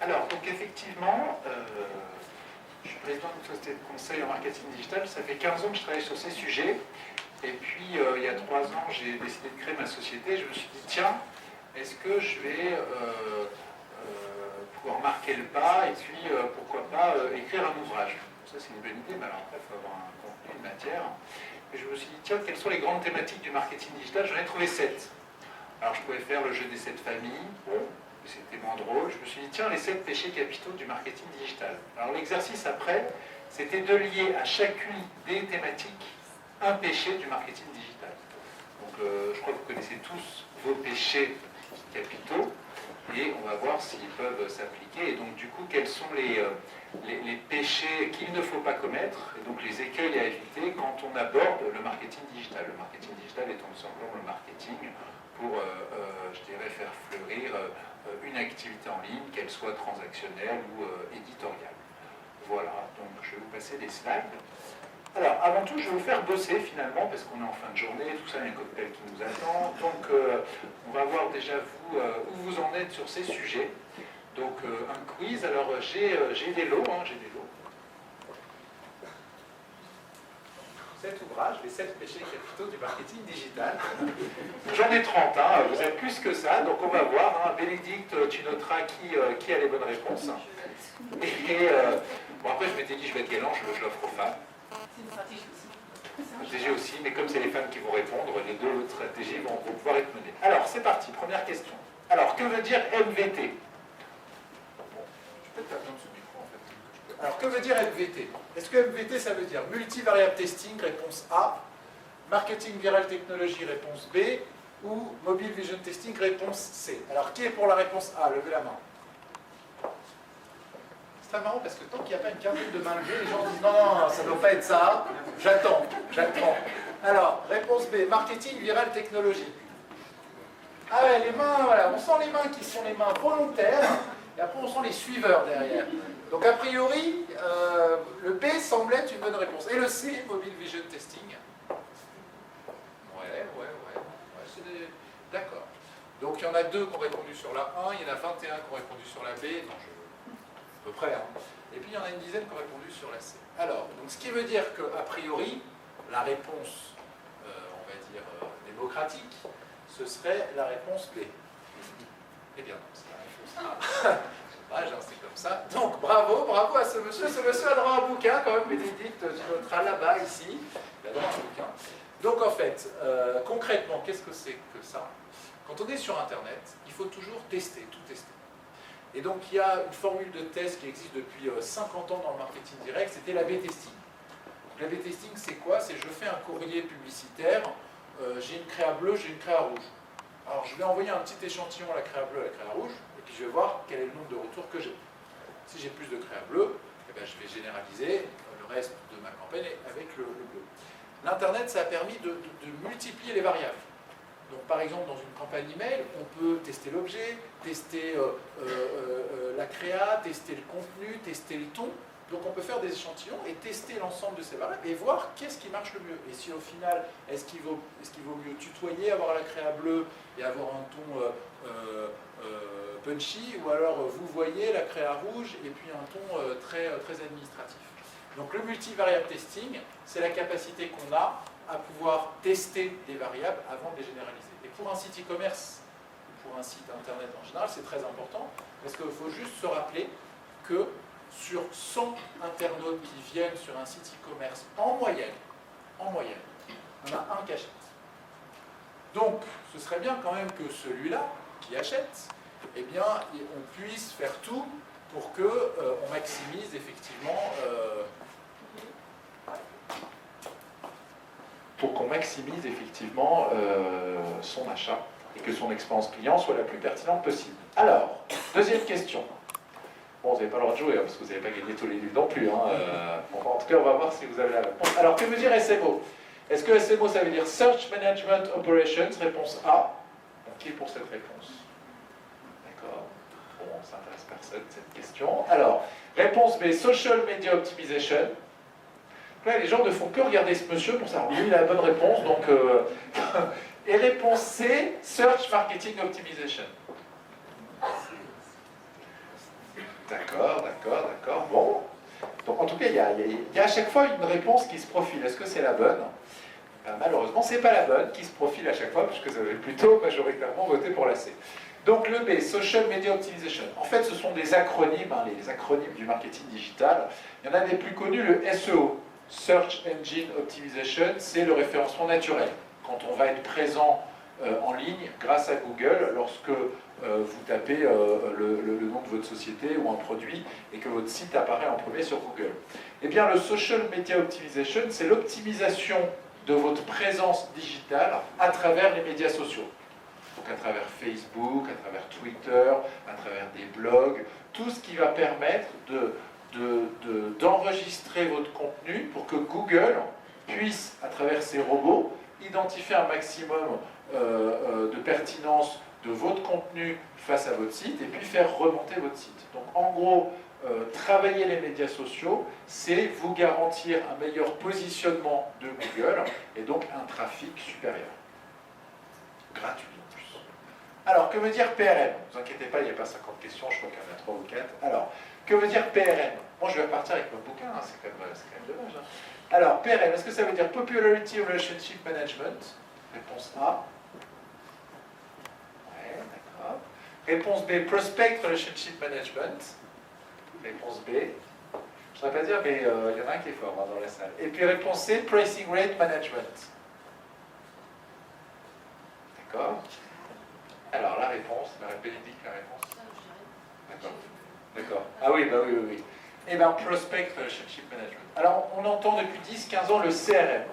Alors, donc effectivement, je suis président d'une société de conseil en marketing digital. Ça fait 15 ans que je travaille sur ces sujets. Et puis, il y a 3 ans, j'ai décidé de créer ma société. Je me suis dit, tiens, est-ce que je vais pouvoir marquer le pas et puis, pourquoi pas, écrire un ouvrage. Ça, c'est une bonne idée, mais alors après, il faut avoir un contenu, une matière. Et je me suis dit, tiens, quelles sont les grandes thématiques du marketing digital? J'en ai trouvé 7. Alors, je pouvais faire le jeu des 7 familles. Bon, c'était moins drôle. Je me suis dit, tiens, les 7 péchés capitaux du marketing digital. Alors, l'exercice après, c'était de lier à chacune des thématiques un péché du marketing digital. Donc, je crois que vous connaissez tous vos péchés capitaux. Et on va voir s'ils peuvent s'appliquer. Et donc, du coup, quels sont les péchés qu'il ne faut pas commettre, et donc les écueils à éviter quand on aborde le marketing digital. Le marketing digital étant tout simplement le marketing pour, je dirais, faire fleurir une activité en ligne, qu'elle soit transactionnelle ou éditoriale. Voilà, donc je vais vous passer des slides. Alors, avant tout, je vais vous faire bosser finalement, parce qu'on est en fin de journée, tout ça, il y a un cocktail qui nous attend. Donc, on va voir déjà vous, où vous en êtes sur ces sujets. Donc, un quiz. Alors, j'ai des lots, j'ai des lots. 7 ouvrages, les 7 péchés capitaux du marketing digital. J'en ai 30, vous êtes plus que ça, donc on va voir. Bénédicte, tu noteras qui a les bonnes réponses. Et bon, après, je m'étais dit, je vais être galant, je l'offre aux femmes. C'est une stratégie aussi. Stratégie aussi, mais comme c'est les femmes qui vont répondre, les deux autres stratégies vont pouvoir être menées. Alors, c'est parti, première question. Alors, que veut dire MVT? Peut-être pas besoin de ce micro en fait. Alors, que veut dire MVT? Est-ce que MVT, ça veut dire multivariable testing, réponse A, marketing viral technology, réponse B, ou mobile vision testing, réponse C? Alors, qui est pour la réponse A? Levez la main. C'est très marrant parce que tant qu'il n'y a pas une quinzaine de mains levées, les gens disent non, ça ne doit pas être ça, j'attends. Alors, réponse B, marketing viral technology. Ah ouais, les mains, voilà, on sent les mains qui sont les mains volontaires. Et après, on sent les suiveurs derrière. Donc, a priori, le B semble être une bonne réponse. Et le C, Mobile Vision Testing. Ouais, d'accord. Donc, il y en a 2 qui ont répondu sur la 1, il y en a 21 qui ont répondu sur la B. Non, à peu près. Et puis, il y en a une dizaine qui ont répondu sur la C. Alors, donc, ce qui veut dire qu'a priori, la réponse, on va dire, démocratique, ce serait la réponse B. Eh bien, non, c'est la réponse A. C'est comme ça. Donc, bravo à ce monsieur. Ce monsieur a droit à un bouquin, quand même, Bénédicte, tu noteras là-bas, ici. Il a droit à un bouquin. Donc, en fait, concrètement, qu'est-ce que c'est que ça? Quand on est sur Internet, il faut toujours tester, tout tester. Et donc, il y a une formule de test qui existe depuis 50 ans dans le marketing direct, c'était l'A/B testing. L'A/B testing, c'est quoi? C'est je fais un courrier publicitaire, j'ai une créa bleue, j'ai une créa rouge. Alors, je vais envoyer un petit échantillon à la créa bleue, à la créa rouge, et puis je vais voir quel est le nombre de retours que j'ai. Si j'ai plus de créa bleue, eh bien, je vais généraliser le reste de ma campagne avec le bleu. L'Internet, ça a permis de multiplier les variables. Donc, par exemple, dans une campagne email, on peut tester l'objet, tester la créa, tester le contenu, tester le ton. Donc, on peut faire des échantillons et tester l'ensemble de ces variables et voir qu'est-ce qui marche le mieux. Et si au final, est-ce qu'il vaut mieux tutoyer, avoir la créa bleue et avoir un ton punchy, ou alors vous voyez la créa rouge et puis un ton très administratif. Donc, le multivariable testing, c'est la capacité qu'on a à pouvoir tester des variables avant de les généraliser. Et pour un site e-commerce, ou pour un site internet en général, c'est très important, parce qu'il faut juste se rappeler que sur 100 internautes qui viennent sur un site e-commerce, en moyenne, il y en a un qui achète. Donc, ce serait bien quand même que celui-là, qui achète, eh bien, on puisse faire tout pour qu'on maximise effectivement son achat et que son expérience client soit la plus pertinente possible. Alors, deuxième question. Bon, vous n'avez pas le droit de jouer, parce que vous n'avez pas gagné tous les livres non plus. Bon, en tout cas, on va voir si vous avez la réponse. Alors, que veut dire SMO? Est-ce que SMO, ça veut dire Search Management Operations? Réponse A. Donc, qui est pour cette réponse? D'accord. Bon, ça n'intéresse personne, cette question. Alors, réponse B, Social Media Optimization. Là, les gens ne font que regarder ce monsieur pour savoir lui, il a la bonne réponse. Donc, et réponse C, Search Marketing Optimization. D'accord, d'accord, d'accord. Bon. Donc en tout cas, il y a à chaque fois une réponse qui se profile. Est-ce que c'est la bonne? Malheureusement, ce n'est pas la bonne qui se profile à chaque fois, puisque vous avez plutôt majoritairement voté pour la C. Donc le B, Social Media Optimization. En fait, ce sont des acronymes, hein, les acronymes du marketing digital. Il y en a des plus connus, le SEO, Search Engine Optimization, c'est le référencement naturel. Quand on va être présent en ligne grâce à Google, lorsque vous tapez le nom de votre société ou un produit et que votre site apparaît en premier sur Google. Eh bien, le Social Media Optimization, c'est l'optimisation de votre présence digitale à travers les médias sociaux. Donc à travers Facebook, à travers Twitter, à travers des blogs, tout ce qui va permettre d'enregistrer votre contenu pour que Google puisse, à travers ses robots, identifier un maximum de pertinence de votre contenu face à votre site et puis faire remonter votre site. Donc en gros, travailler les médias sociaux, c'est vous garantir un meilleur positionnement de Google et donc un trafic supérieur. Gratuit en plus. Alors, que veut dire PRM? Ne vous inquiétez pas, il n'y a pas 50 questions, je crois qu'il y en a 3 ou 4. Alors, que veut dire PRM? Moi, je vais repartir avec mon bouquin, hein, c'est quand même dommage. Hein. Alors, PRM, est-ce que ça veut dire Popularity Relationship Management? Réponse A. Ouais, d'accord. Réponse B, Prospect Relationship Management. Réponse B. Je ne saurais pas dire, mais il y en a un qui est fort hein, dans la salle. Et puis réponse C, Pricing Rate Management. D'accord. Alors la réponse, Bénédicte, la réponse. D'accord. D'accord. Ah oui, bah oui, oui, oui. Eh bien, Prospect Relationship Management. Alors, on entend depuis 10-15 ans le CRM,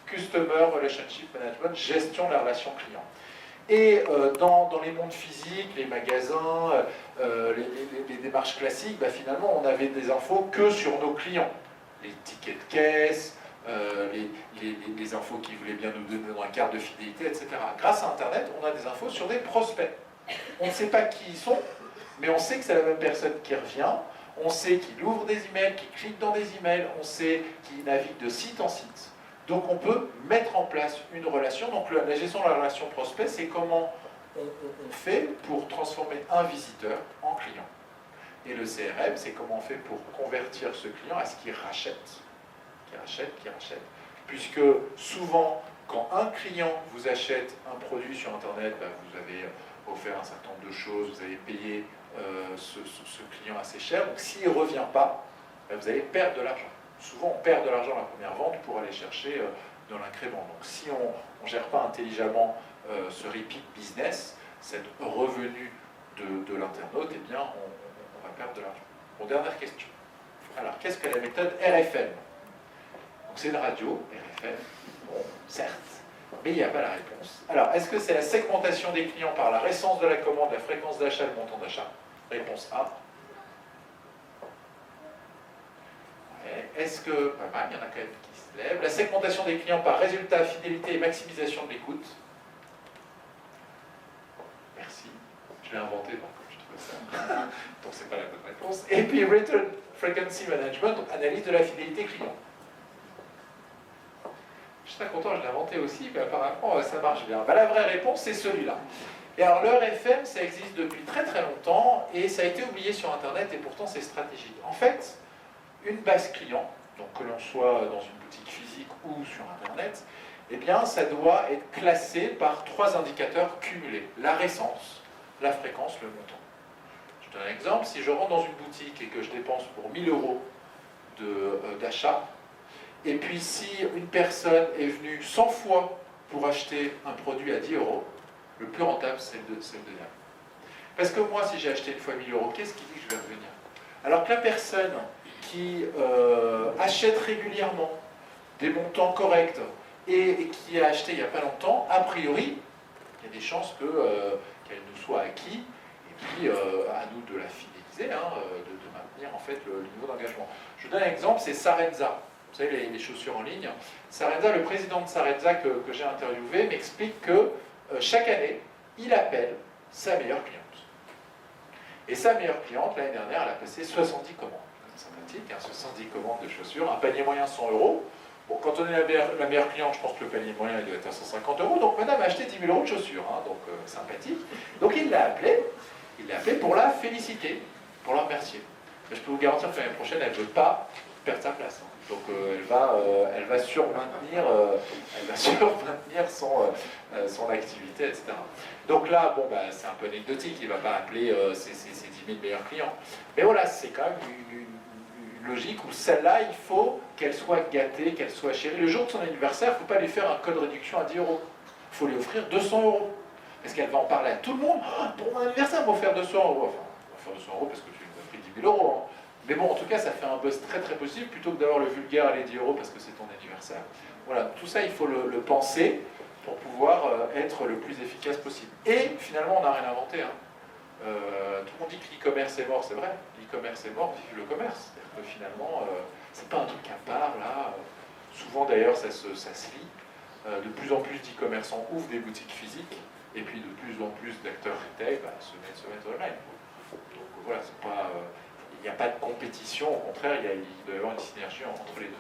Customer Relationship Management, gestion de la relation client. Et dans les mondes physiques, les magasins, les démarches classiques, bah, finalement, on avait des infos que sur nos clients. Les tickets de caisse, les infos qu'ils voulaient bien nous donner dans la carte de fidélité, etc. Grâce à Internet, on a des infos sur des prospects. On ne sait pas qui ils sont, mais on sait que c'est la même personne qui revient, on sait qu'il ouvre des emails, qu'il clique dans des emails, on sait qu'il navigue de site en site. Donc on peut mettre en place une relation. Donc la gestion de la relation prospect, c'est comment on fait pour transformer un visiteur en client. Et le CRM, c'est comment on fait pour convertir ce client à ce qu'il rachète. Qui rachète. Puisque souvent, quand un client vous achète un produit sur Internet, bah, vous avez offert un certain nombre de choses, vous avez payé ce client assez cher. Donc s'il ne revient pas, bah, vous allez perdre de l'argent. Souvent, on perd de l'argent à la première vente pour aller chercher dans l'incrément. Donc si on ne gère pas intelligemment ce repeat business, cet revenu de l'internaute, eh bien, on va perdre de l'argent. Bon, dernière question. Alors, qu'est-ce que la méthode RFM? Donc c'est une radio, RFM, bon, certes, mais il n'y a pas la réponse. Alors, est-ce que c'est la segmentation des clients par la récence de la commande, la fréquence d'achat, le montant d'achat? Réponse A. Est-ce que, pas mal, il y en a quand même qui se lèvent. La segmentation des clients par résultat, fidélité et maximisation de l'écoute. Merci. Je l'ai inventé, donc je trouve ça. Donc c'est pas la bonne réponse. Et puis Return Frequency Management, donc analyse de la fidélité client. Je suis très content, je l'ai inventé aussi, mais apparemment ça marche bien. Bah, la vraie réponse, c'est celui-là. Et alors l'heure FM, ça existe depuis très très longtemps, et ça a été oublié sur Internet, et pourtant c'est stratégique. En fait, une base client, donc que l'on soit dans une boutique physique ou sur Internet, eh bien, ça doit être classé par 3 indicateurs cumulés. La récence, la fréquence, le montant. Je donne un exemple. Si je rentre dans une boutique et que je dépense pour 1000 € d'achat, et puis si une personne est venue 100 fois pour acheter un produit à 10 €, le plus rentable, c'est le deuxième. Parce que moi, si j'ai acheté une fois 1000 €, qu'est-ce qui dit que je vais revenir? Alors que la personne qui achète régulièrement des montants corrects et qui a acheté il n'y a pas longtemps, a priori, il y a des chances qu'elle nous soit acquis, et puis à nous de la fidéliser, hein, de maintenir en fait le niveau d'engagement. Je vous donne un exemple, c'est Sarenza. Vous savez, les chaussures en ligne. Sarenza, le président de Sarenza que j'ai interviewé, m'explique que chaque année, il appelle sa meilleure cliente. Et sa meilleure cliente, l'année dernière, elle a passé 70 commandes. Sympathique, hein, 70 commandes de chaussures, un panier moyen 100 €. Bon, quand on est la meilleure cliente, je pense que le panier moyen il doit être à 150 €. Donc madame a acheté 10 000 € de chaussures, hein, donc sympathique. Donc il l'a appelé pour la féliciter, pour la remercier. mais je peux vous garantir que l'année prochaine, elle ne veut pas perdre sa place. Donc elle va surmaintenir son activité, etc. Donc là, bon, bah, c'est un peu anecdotique, il ne va pas appeler ses 10 000 meilleurs clients. Mais voilà, c'est quand même une logique où celle-là, il faut qu'elle soit gâtée, qu'elle soit chérie. Le jour de son anniversaire, il ne faut pas lui faire un code réduction à 10 €. Il faut lui offrir 200 €. Parce qu'elle va en parler à tout le monde. Oh, pour mon anniversaire, on va faire 200 €. Enfin, on va faire 200 € parce que tu nous as pris 10 000 €. Hein. Mais bon, en tout cas, ça fait un buzz très très positif plutôt que d'avoir le vulgaire à les 10 € parce que c'est ton anniversaire. Voilà, tout ça, il faut le penser pour pouvoir être le plus efficace possible. Et finalement, on n'a rien inventé. Hein. Tout le monde dit que l'e-commerce est mort, c'est vrai. L'e-commerce est mort, vive le commerce. C'est-à-dire que finalement, c'est pas un truc à part, là. Souvent, d'ailleurs, ça se lie. De plus en plus d'e-commerçants ouvrent des boutiques physiques, et puis de plus en plus d'acteurs retail se mettent online. Donc voilà, c'est pas... il n'y a pas de compétition, au contraire, il doit y avoir une synergie entre les deux.